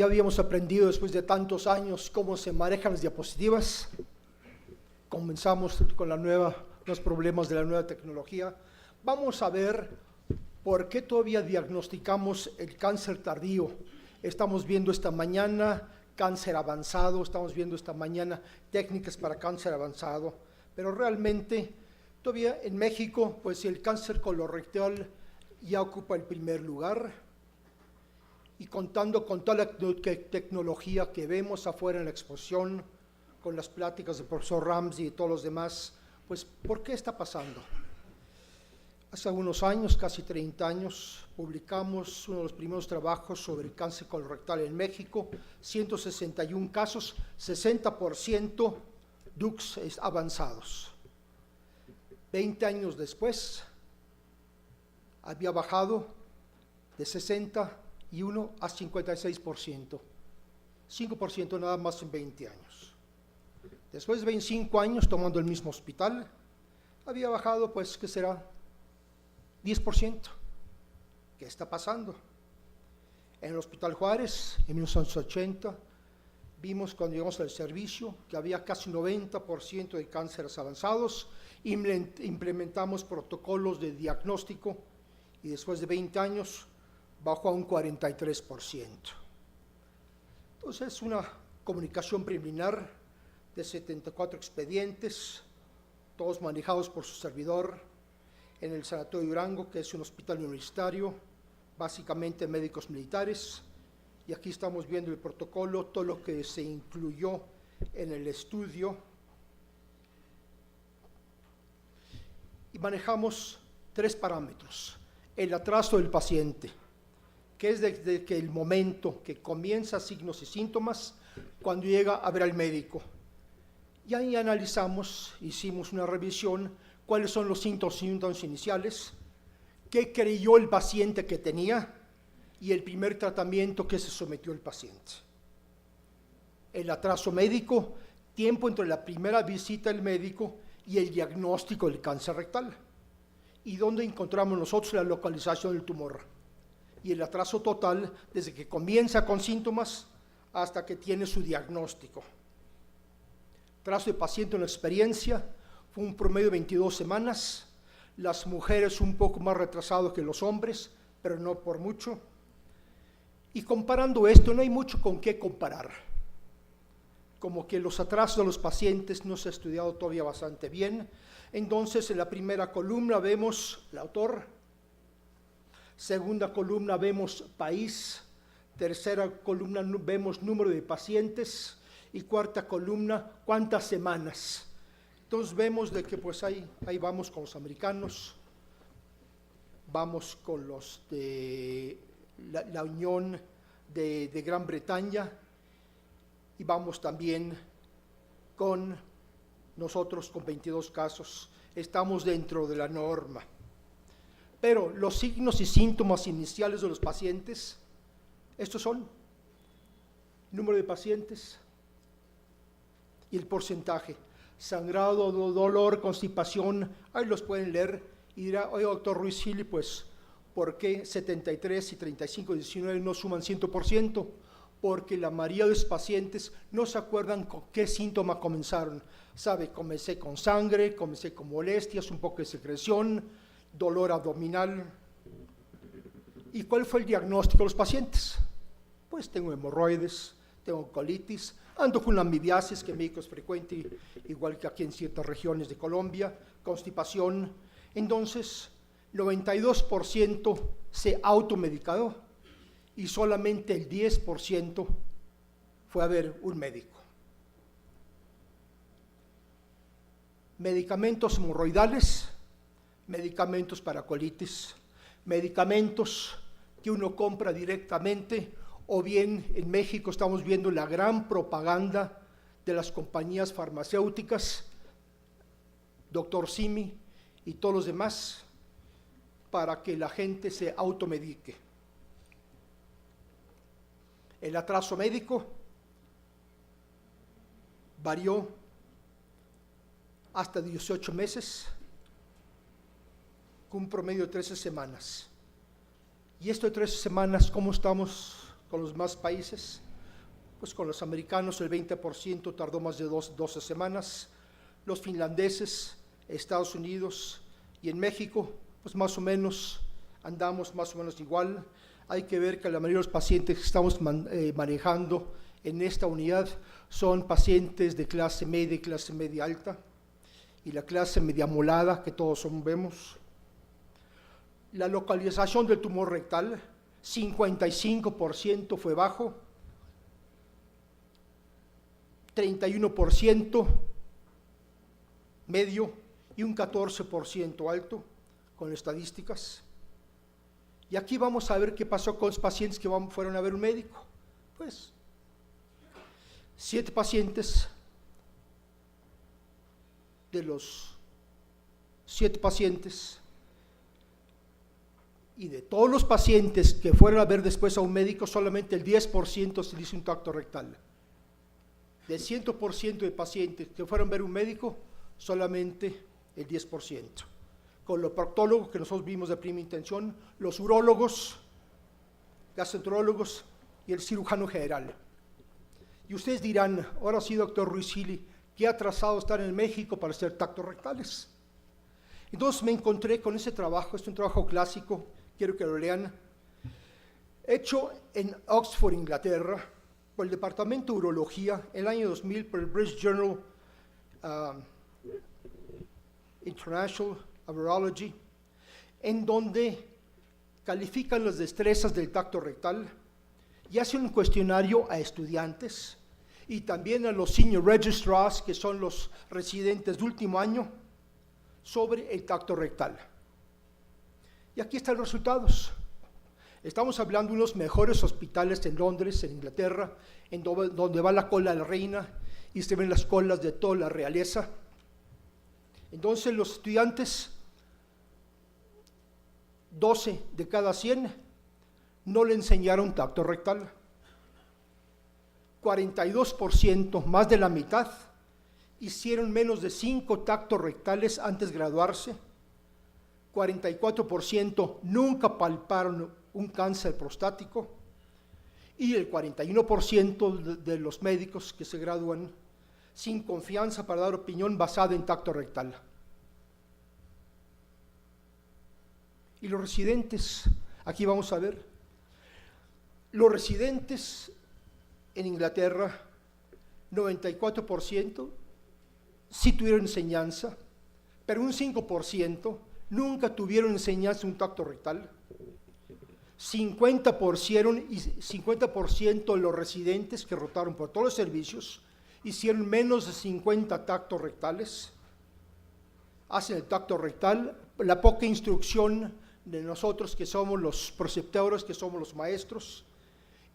ya habíamos aprendido después de tantos años cómo se manejan las diapositivas, comenzamos con los problemas de la nueva tecnología. Vamos a ver por qué todavía diagnosticamos el cáncer tardío. Estamos viendo esta mañana cáncer avanzado, estamos viendo esta mañana técnicas para cáncer avanzado, pero realmente todavía en México, pues el cáncer colorectal ya ocupa el primer lugar. Y contando con toda la tecnología que vemos afuera en la exposición, con las pláticas del profesor Ramsey y todos los demás, pues ¿por qué está pasando? Hace algunos años, casi 30 años, publicamos uno de los primeros trabajos sobre el cáncer colorectal en México, 161 casos, 60% DUCs avanzados. 20 años después, había bajado de 61 a 56%, 5% nada más en 20 años. Después de 25 años tomando el mismo hospital, había bajado, pues, ¿qué será? 10%. ¿Qué está pasando? En el Hospital Juárez, en 1980, vimos cuando llegamos al servicio que había casi 90% de cánceres avanzados, implementamos protocolos de diagnóstico y después de 20 años bajó a un 43%. Entonces, una comunicación preliminar de 74 expedientes, todos manejados por su servidor, en el Sanatorio Durango, que es un hospital universitario, básicamente médicos militares, y aquí estamos viendo el protocolo, todo lo que se incluyó en el estudio, y manejamos 3 parámetros: el atraso del paciente, que es desde que el momento que comienza signos y síntomas, cuando llega a ver al médico. Y ahí analizamos, hicimos una revisión, cuáles son los síntomas iniciales, qué creyó el paciente que tenía y el primer tratamiento que se sometió el paciente. El atraso médico, tiempo entre la primera visita del médico y el diagnóstico del cáncer rectal. Y dónde encontramos nosotros la localización del tumor. Y el atraso total desde que comienza con síntomas hasta que tiene su diagnóstico. Trazo de paciente en la experiencia fue un promedio de 22 semanas, las mujeres un poco más retrasado que los hombres, pero no por mucho. Y comparando esto, no hay mucho con qué comparar. Como que los atrasos de los pacientes no se ha estudiado todavía bastante bien. Entonces, en la primera columna vemos el autor, segunda columna vemos país, tercera columna vemos número de pacientes y cuarta columna cuántas semanas. Entonces vemos de que pues ahí vamos con los americanos, vamos con los de la Unión de Gran Bretaña y vamos también con nosotros con 22 casos. Estamos dentro de la norma. Pero los signos y síntomas iniciales de los pacientes, estos son número de pacientes y el porcentaje. Sangrado, dolor, constipación, ahí los pueden leer y dirá, oye, doctor Ruiz Gili, pues, ¿por qué 73 y 35 y 19 no suman 100%? Porque la mayoría de los pacientes no se acuerdan con qué síntoma comenzaron. Sabe, comencé con sangre, comencé con molestias, un poco de secreción, dolor abdominal. ¿Y cuál fue el diagnóstico de los pacientes? Pues tengo hemorroides, tengo colitis, ando con la amibiasis, que en México es frecuente, igual que aquí en ciertas regiones de Colombia, constipación. Entonces, 92% se automedicó y solamente el 10% fue a ver un médico. Medicamentos hemorroidales, medicamentos para colitis, medicamentos que uno compra directamente, o bien en México estamos viendo la gran propaganda de las compañías farmacéuticas, Dr. Simi y todos los demás, para que la gente se automedique. El atraso médico varió hasta 18 meses, con un promedio de 13 semanas. Y esto de 13 semanas, ¿cómo estamos con los demás países? pues con los americanos el 20% tardó más de 12 semanas, los finlandeses, Estados Unidos y en México, pues más o menos andamos más o menos igual. Hay que ver que la mayoría de los pacientes que estamos manejando en esta unidad son pacientes de clase media y clase media alta, y la clase media molada que todos vemos. La localización del tumor rectal, 55% fue bajo, 31% medio y un 14% alto con estadísticas. Y aquí vamos a ver qué pasó con los pacientes que fueron a ver un médico. Pues 7 pacientes, de los 7 pacientes, y de todos los pacientes que fueron a ver después a un médico, solamente el 10% se le hizo un tacto rectal. Del 100% de pacientes que fueron a ver un médico, solamente el 10%. Con los proctólogos que nosotros vimos de primera intención, los urólogos, gastroenterólogos y el cirujano general. Y ustedes dirán, ahora sí, doctor Ruiz-Gili, ¿qué atrasado estar en México para hacer tactos rectales? Entonces me encontré con ese trabajo, es un trabajo clásico, quiero que lo lean, hecho en Oxford, Inglaterra, por el Departamento de Urología, el año 2000, por el British Journal International of Urology, en donde califican las destrezas del tacto rectal y hacen un cuestionario a estudiantes y también a los senior registrars, que son los residentes de último año, sobre el tacto rectal. Y aquí están los resultados. Estamos hablando de unos mejores hospitales en Londres, en Inglaterra, en donde va la cola de la reina y se ven las colas de toda la realeza. Entonces los estudiantes, 12 de cada 100, no le enseñaron tacto rectal. 42%, más de la mitad, hicieron menos de 5 tactos rectales antes de graduarse. 44% nunca palparon un cáncer prostático, y el 41% de los médicos que se gradúan sin confianza para dar opinión basada en tacto rectal. Y los residentes, aquí vamos a ver, los residentes en Inglaterra, 94% sí tuvieron enseñanza, pero un 5% nunca tuvieron enseñanza en un tacto rectal. 50% de los residentes que rotaron por todos los servicios hicieron menos de 50 tactos rectales. Hacen el tacto rectal, la poca instrucción de nosotros que somos los preceptores, que somos los maestros,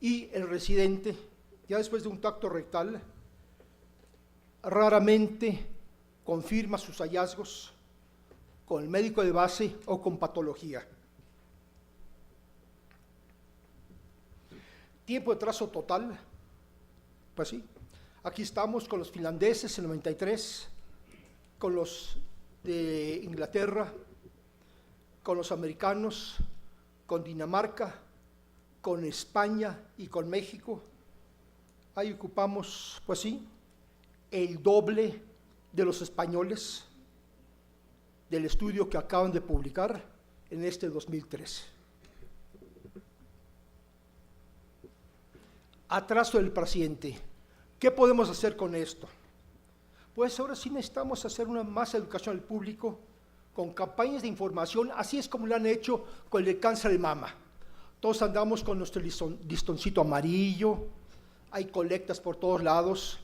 y el residente, ya después de un tacto rectal, raramente confirma sus hallazgos con el médico de base o con patología. Tiempo de trazo total, pues sí, aquí estamos con los finlandeses en 93, con los de Inglaterra, con los americanos, con Dinamarca, con España y con México. Ahí ocupamos, pues sí, el doble de los españoles del estudio que acaban de publicar en este 2013. Atraso del paciente. ¿Qué podemos hacer con esto? Pues ahora sí necesitamos hacer una más educación al público con campañas de información, así es como lo han hecho con el cáncer de mama. Todos andamos con nuestro listoncito amarillo, hay colectas por todos lados.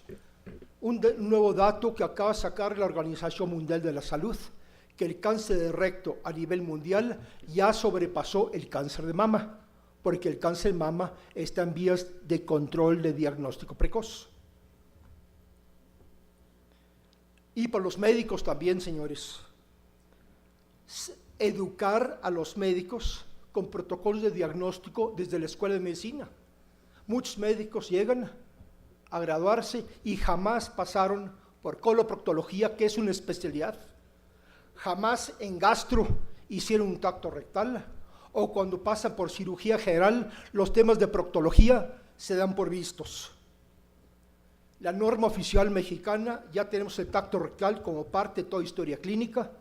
Un nuevo dato que acaba de sacar la Organización Mundial de la Salud, que el cáncer de recto a nivel mundial ya sobrepasó el cáncer de mama, porque el cáncer de mama está en vías de control de diagnóstico precoz. Y para los médicos también, señores, educar a los médicos con protocolos de diagnóstico desde la escuela de medicina. Muchos médicos llegan a graduarse y jamás pasaron por coloproctología, que es una especialidad. Jamás en gastro hicieron un tacto rectal, o cuando pasan por cirugía general, los temas de proctología se dan por vistos. la norma oficial mexicana, ya tenemos el tacto rectal como parte de toda historia clínica,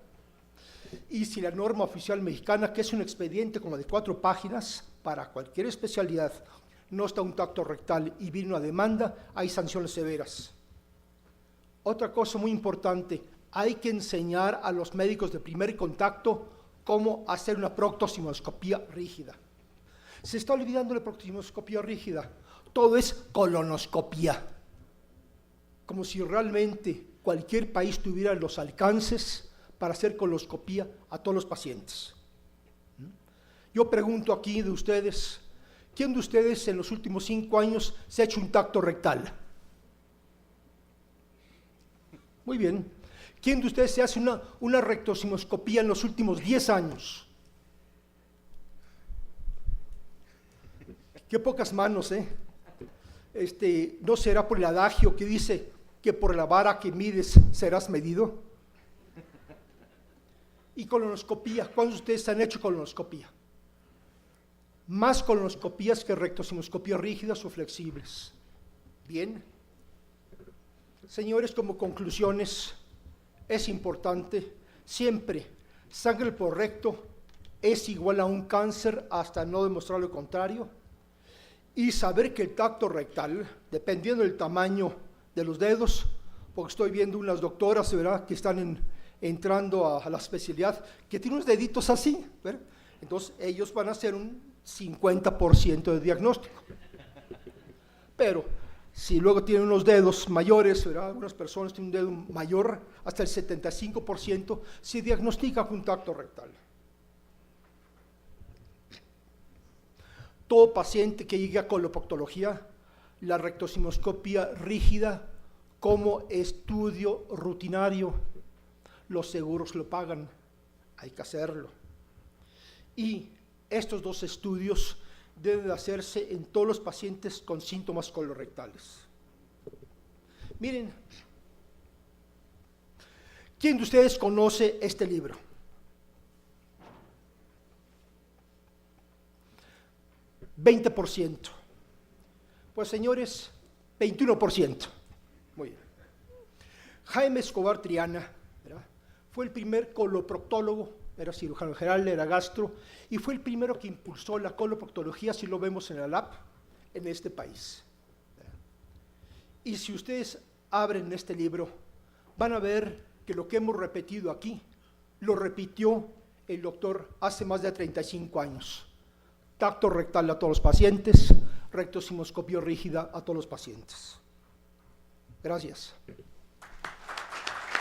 y si la norma oficial mexicana, que es un expediente como de 4 páginas para cualquier especialidad, no está un tacto rectal y viene una demanda, hay sanciones severas. Otra cosa muy importante, hay que enseñar a los médicos de primer contacto cómo hacer una proctoscopía rígida. Se está olvidando la proctoscopía rígida, todo es colonoscopía, como si realmente cualquier país tuviera los alcances para hacer colonoscopía a todos los pacientes. Yo pregunto aquí de ustedes, ¿quién de ustedes en los últimos 5 años se ha hecho un tacto rectal? Muy bien. ¿Quién de ustedes se hace una rectoscopía en los últimos 10 años? Qué pocas manos, ¿eh? ¿No será por el adagio que dice que por la vara que mides serás medido? Y colonoscopía, ¿cuántos de ustedes han hecho colonoscopía? Más colonoscopías que rectoscopías rígidas o flexibles. Bien. Señores, como conclusiones, es importante siempre, sangre por recto es igual a un cáncer hasta no demostrar lo contrario, y saber que el tacto rectal, dependiendo del tamaño de los dedos, porque estoy viendo unas doctoras, ¿verdad?, que están entrando a la especialidad, que tienen unos deditos así, ¿verdad? Entonces ellos van a hacer un 50% de diagnóstico. Pero si luego tienen unos dedos mayores, ¿verdad?, algunas personas tienen un dedo mayor, hasta el 75%, se diagnostica con tacto rectal. Todo paciente que llegue a coloproctología, la rectoscopía rígida como estudio rutinario, los seguros lo pagan, hay que hacerlo. Y estos 2 estudios deben hacerse en todos los pacientes con síntomas colorectales. Miren, ¿quién de ustedes conoce este libro? $20. Pues señores, 21%. Muy bien. Jaime Escobar Triana, ¿verdad?, fue el primer coloproctólogo, era cirujano general, era gastro, y fue el primero que impulsó la coloproctología, si lo vemos en la LAP, en este país. Y si ustedes abren este libro, van a ver que lo que hemos repetido aquí, lo repitió el doctor hace más de 35 años. Tacto rectal a todos los pacientes, rectoscopía rígida a todos los pacientes. Gracias.